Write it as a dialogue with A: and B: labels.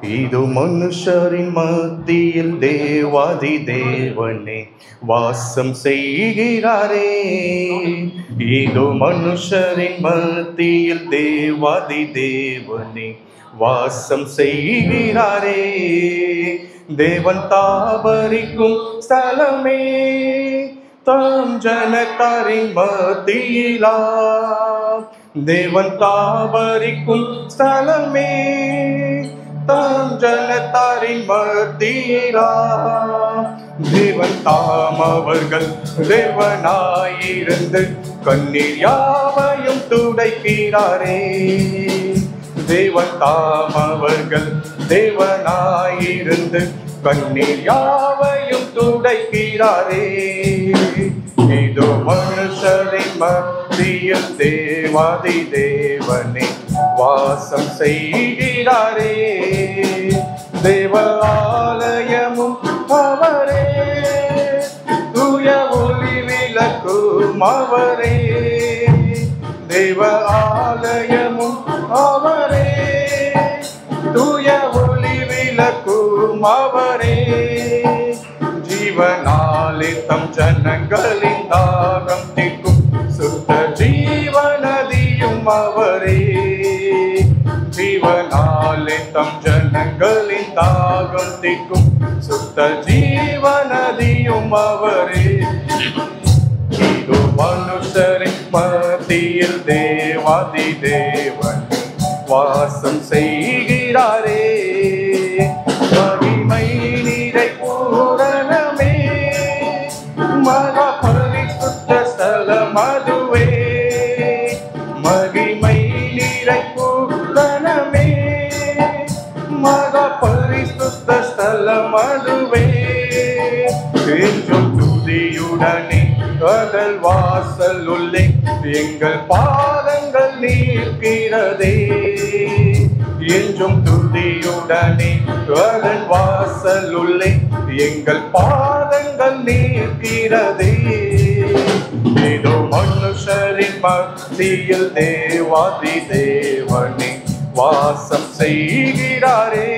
A: இது மனுஷரின் மத்தியில் தேவாதி தேவனே வாசம் செய்கிறாரே. இது மனுஷரின் மத்தியில் தேவாதி தேவனே வாசம் செய்கிறாரே. தேவன் தாபரிக்கும் ஸ்தலமே தாம் ஜனத்தாரின் மத்தியிலா. தேவன் தாபரிக்கும் ஸ்தலமே தாம் ஜனத்தாரின் மத்தியிலா. தேவன் தாம் அவர்கள் தேவனாயிருந்து கண்ணீர் யாவையும் துடைக்கிறாரே. தேவன் தாம் அவர்கள் தேவனாயிருந்து கண்ணீர் யாவையும் துடைக்கிறாரே. இதோ மனுஷரின் மத்தியில் தேவாதி தேவனே வாசம் செய்கிறாரே. தேவ ஆலயமும் அவரே, தூய ஒளி விளக்கும் அவரே. தேவ ஆலயமும் அவரே, தூய ஒளி விளக்கும் அவரே. ஜீவனாலே தம் ஜனங்களின் தாகம் தீர்க்கும் சுத்த ஜீவநதியும் அவரே. ஜீவனாலே தம் ஜனங்களின் தாகம் தீர்க்கும் சுத்த ஜீவநதியும் அவரே. இதோ மனுஷரின் மத்தியில் தேவாதி தேவன் வாசம் செய்கிறாரே. மகிமை நிறை பூரணமே மகா பரிசுத்த ஸ்தலம் அதுவே. மகிமை நிறை பூரணமே மகா பரிசுத்த ஸ்தலம் அதுவே. என்றும் துதியுடனே கடல் வாசல் உள்ளே எங்கள் பாதங்கள் நிற்கிறதே. என்றும் துதியுடனே கடல் வாசல் உள்ளே எங்கள் பாதங்கள் நிற்கிறதே. இதோ மனுஷரின் மத்தியில் தேவாதி தேவனே வாசம் செய்கிறாரே.